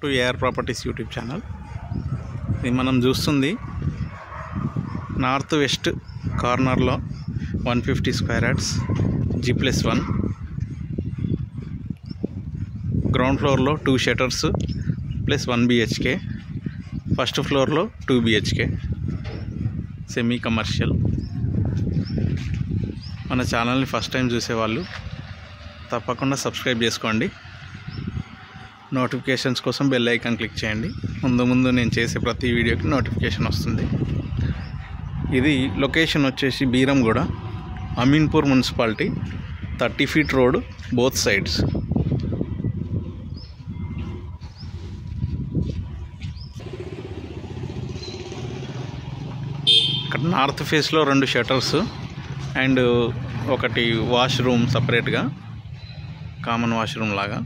To AR properties YouTube channel. ఇది మనం చూస్తుంది నార్త్ వెస్ట్ కార్నర్లో 150 స్క్వేర్ యార్డ్స్ G+1 గ్రౌండ్ ఫ్లోర్లో 2 షటర్స్ ప్లస్ 1 BHK, ఫస్ట్ ఫ్లోర్లో 2 BHK సెమీ కమర్షియల్. మన ఛానల్ని ఫస్ట్ టైం చూసేవాళ్ళు తప్పకుండా సబ్స్క్రైబ్ చేసుకోండి. నోటిఫికేషన్స్ కోసం బెల్ ఐకాన్ క్లిక్ చేయండి. ముందు నేను చేసే ప్రతి వీడియోకి నోటిఫికేషన్ వస్తుంది. ఇది లొకేషన్ వచ్చేసి Beeramguda, Ameenpur municipality, 30 feet road both sides. ఇక్కడ నార్త్ ఫేస్లో 2 షటర్స్ అండ్ ఒకటి వాష్రూమ్ సపరేట్గా, కామన్ వాష్రూమ్ లాగా.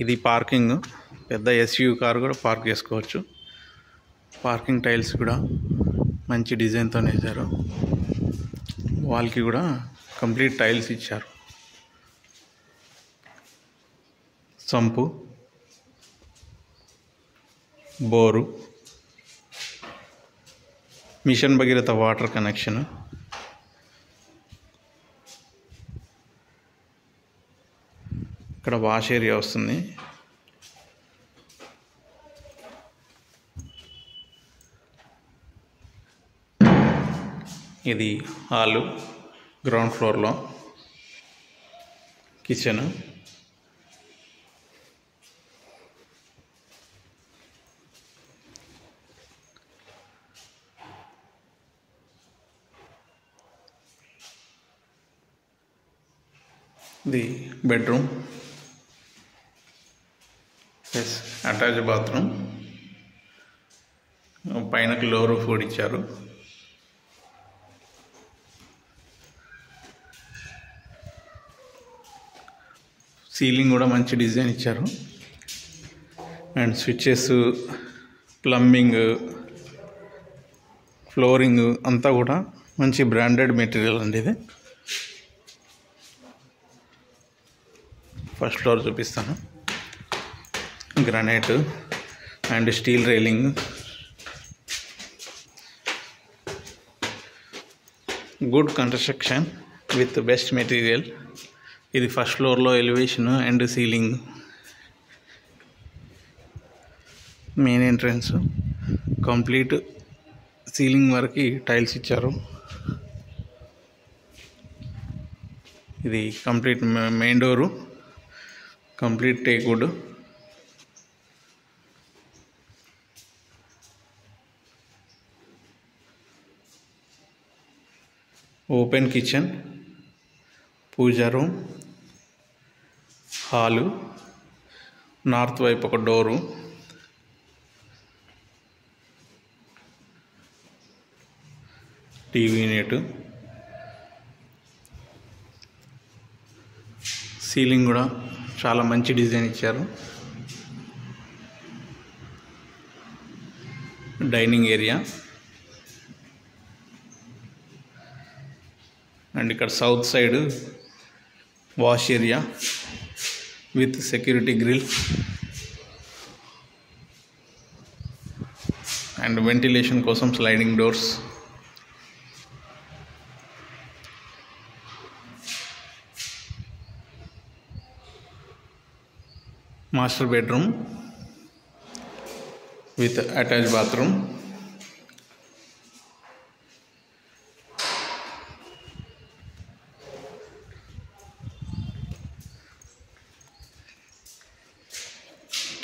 ఇది పార్కింగ్, పెద్ద SUV కార్ కూడా పార్క్ చేసుకోవచ్చు. పార్కింగ్ టైల్స్ కూడా మంచి డిజైన్తో వేశారు. వాల్కి కూడా కంప్లీట్ టైల్స్ ఇచ్చారు. Sump, bore, mission Bhagiratha water connection, ఇక్కడ వాష్ ఏరియా వస్తుంది. ఇది హాలు, గ్రౌండ్ ఫ్లోర్లో కిచెన్, ఇది బెడ్రూమ్ ప్లస్ అటాచ్ బాత్రూమ్. పైనకి లో రూఫ్ కూడా ఇచ్చారు. సీలింగ్ కూడా మంచి డిజైన్ ఇచ్చారు. అండ్ స్విచ్చెస్, ప్లంబింగ్, ఫ్లోరింగ్ అంతా కూడా మంచి బ్రాండెడ్ మెటీరియల్ అండి. ఇది ఫస్ట్ ఫ్లోర్ చూపిస్తాను. Granite and steel railing, good construction with best material. ఇది ఫస్ట్ ఫ్లోర్లో elevation and ceiling. Main entrance complete ceiling వరకు టైల్స్ ఇచ్చారు. ఇది complete main door, complete teakwood. Open kitchen, puja room, hall, north వైపు ఒక డోరు, టీవీ యూనిట్, సీలింగ్ కూడా చాలా మంచి డిజైన్ ఇచ్చారు. డైనింగ్ ఏరియా అండ్ ఇక్కడ south side wash area with security grill and ventilation కోసం sliding doors. Master bedroom with attach bathroom.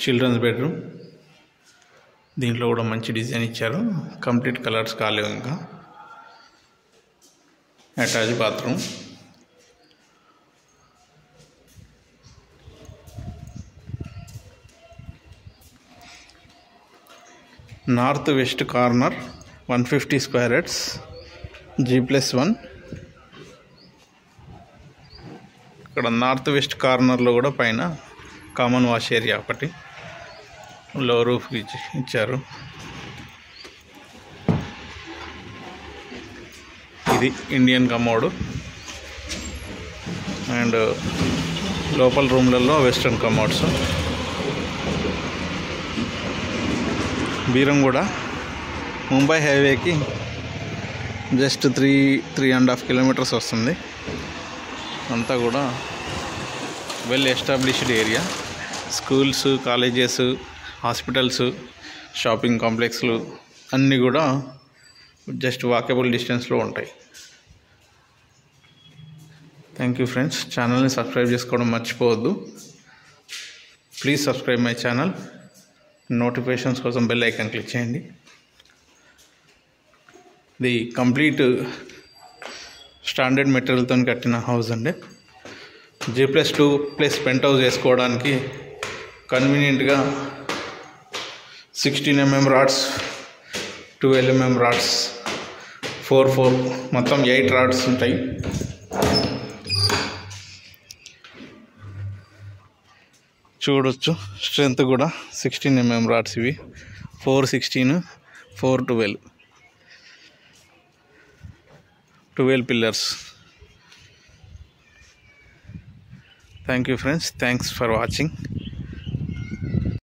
Children's bedroom, దీంట్లో కూడా మంచి డిజైన్ ఇచ్చారు. కంప్లీట్ కలర్స్ కాలేవు ఇంకా. Attach bathroom, north west corner 150 square yards G+1. ఇక్కడ north west కార్నర్లో కూడా పైన కామన్ వాష్ ఏరియా ఒకటి, లో రూఫ్ ఇచ్చారు. ఇది ఇండియన్ కమోడ్. అండ్ లోపల రూమ్లలో వెస్ట్రన్ కమోడ్స్. బీరంగూడ ముంబై హైవేకి జస్ట్ 3.5 కిలోమీటర్స్ వస్తుంది. అంతా కూడా well established area. Schools, colleges, hospitals, shopping కాంప్లెక్స్లు అన్నీ కూడా జస్ట్ వాకబుల్ డిస్టెన్స్లో ఉంటాయి. Thank you friends. ఛానల్ని సబ్స్క్రైబ్ చేసుకోవడం మర్చిపోవద్దు. Please subscribe my channel. Notifications కోసం బెల్ ఐకాన్ క్లిక్ చేయండి. ఇది కంప్లీట్ స్టాండర్డ్ మెటీరియల్తో కట్టిన హౌస్ అండి. G+2+ పెంట్ హౌస్ వేసుకోవడానికి కన్వీనియంట్గా 16 mm రాడ్స్, 12 mm రాడ్స్, 4 మొత్తం 8 రాడ్స్ ఉంటాయి. చూడొచ్చు స్ట్రెంత్ కూడా 16 mm రాడ్స్ ఇవి. 416, 12 pillars. Thank you friends. Thanks for watching.